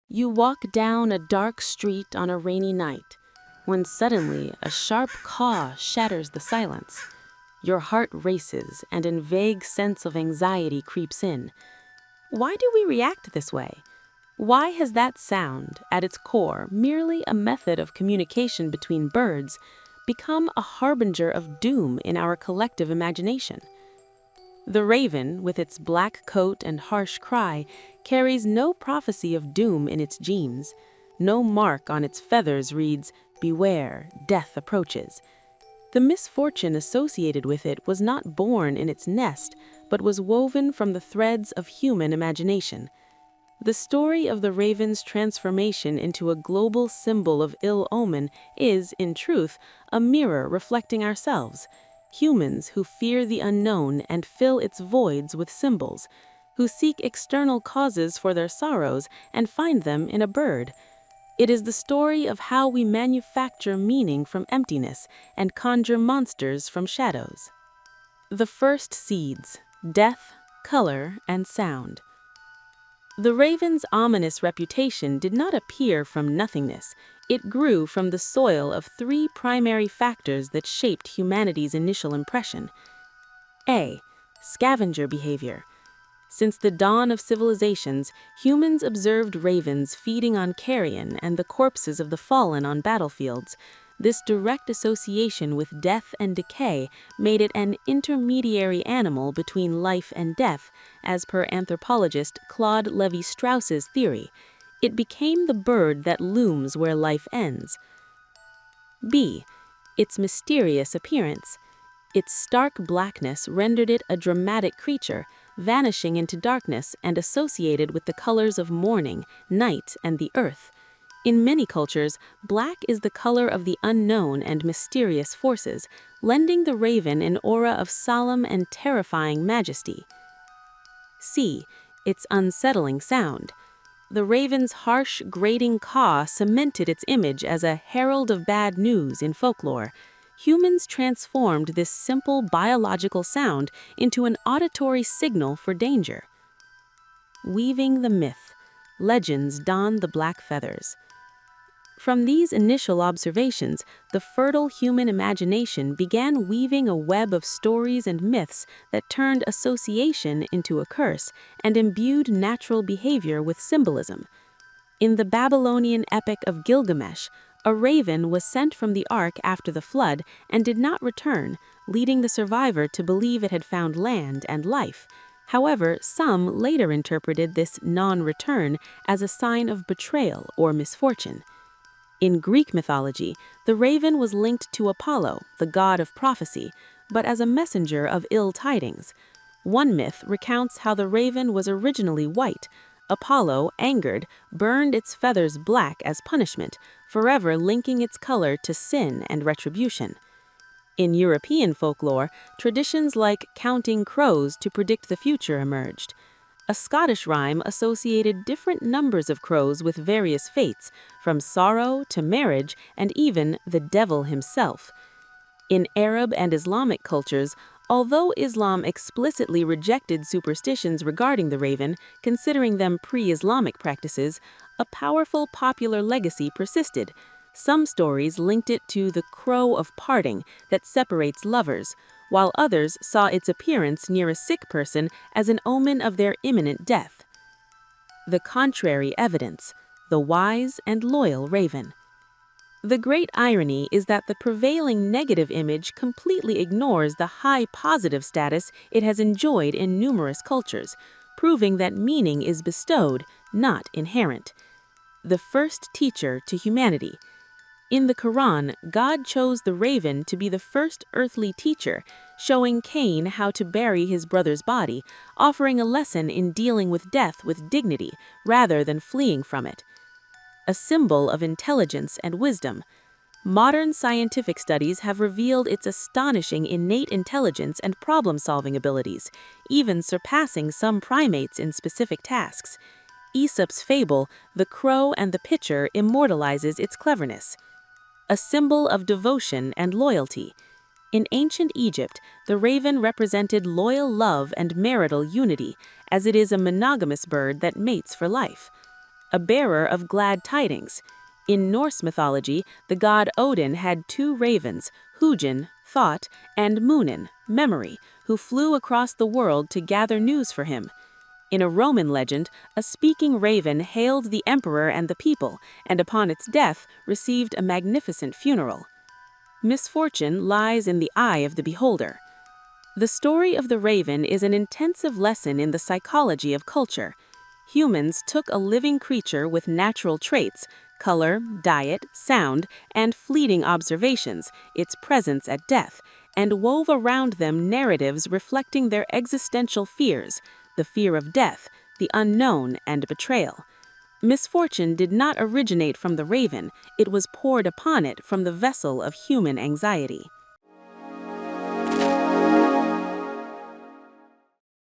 You walk down a dark street on a rainy night, when suddenly a sharp caw shatters the silence. Your heart races and a vague sense of anxiety creeps in. Why do we react this way? Why has that sound, at its core merely a method of communication between birds, become a harbinger of doom in our collective imagination? The raven, with its black coat and harsh cry, carries no prophecy of doom in its genes. No mark on its feathers reads, "Beware, death approaches." The misfortune associated with it was not born in its nest, but was woven from the threads of human imagination. The story of the raven's transformation into a global symbol of ill omen is, in truth, a mirror reflecting ourselves. Humans who fear the unknown and fill its voids with symbols, who seek external causes for their sorrows and find them in a bird. It is the story of how we manufacture meaning from emptiness and conjure monsters from shadows. The first seeds: death, color, and sound. The raven's ominous reputation did not appear from nothingness. It grew from the soil of three primary factors that shaped humanity's initial impression. A. Scavenger behavior. Since the dawn of civilizations, humans observed ravens feeding on carrion and the corpses of the fallen on battlefields. This direct association with death and decay made it an intermediary animal between life and death, as per anthropologist Claude Lévi-Strauss's theory. It became the bird that looms where life ends. B. Its mysterious appearance. Its stark blackness rendered it a dramatic creature, vanishing into darkness and associated with the colors of morning, night, and the earth. In many cultures, black is the color of the unknown and mysterious forces, lending the raven an aura of solemn and terrifying majesty. C. Its unsettling sound. The raven's harsh, grating caw cemented its image as a herald of bad news in folklore. Humans transformed this simple biological sound into an auditory signal for danger. Weaving the myth, legends don the black feathers. From these initial observations, the fertile human imagination began weaving a web of stories and myths that turned association into a curse and imbued natural behavior with symbolism. In the Babylonian epic of Gilgamesh, a raven was sent from the ark after the flood and did not return, leading the survivor to believe it had found land and life. However, some later interpreted this non-return as a sign of betrayal or misfortune. In Greek mythology, the raven was linked to Apollo, the god of prophecy, but as a messenger of ill tidings. One myth recounts how the raven was originally white. Apollo, angered, burned its feathers black as punishment, forever linking its color to sin and retribution. In European folklore, traditions like counting crows to predict the future emerged. A Scottish rhyme associated different numbers of crows with various fates, from sorrow to marriage and even the devil himself. In Arab and Islamic cultures, although Islam explicitly rejected superstitions regarding the raven, considering them pre-Islamic practices, a powerful popular legacy persisted. Some stories linked it to the crow of parting that separates lovers, while others saw its appearance near a sick person as an omen of their imminent death. The contrary evidence: the wise and loyal raven. The great irony is that the prevailing negative image completely ignores the high positive status it has enjoyed in numerous cultures, proving that meaning is bestowed, not inherent. The first teacher to humanity. In the Quran, God chose the raven to be the first earthly teacher, showing Cain how to bury his brother's body, offering a lesson in dealing with death with dignity rather than fleeing from it. A symbol of intelligence and wisdom. Modern scientific studies have revealed its astonishing innate intelligence and problem-solving abilities, even surpassing some primates in specific tasks. Aesop's fable, The Crow and the Pitcher, immortalizes its cleverness. A symbol of devotion and loyalty. In ancient Egypt, the raven represented loyal love and marital unity, as it is a monogamous bird that mates for life. a bearer of glad tidings. In Norse mythology, the god Odin had two ravens, Hugin, thought, and Munin, memory, who flew across the world to gather news for him. In a Roman legend, a speaking raven hailed the emperor and the people, and upon its death received a magnificent funeral. Misfortune lies in the eye of the beholder. The story of the raven is an intensive lesson in the psychology of culture. Humans took a living creature with natural traits, color, diet, sound, and fleeting observations, its presence at death, and wove around them narratives reflecting their existential fears, the fear of death, the unknown, and betrayal. Misfortune did not originate from the raven, it was poured upon it from the vessel of human anxiety.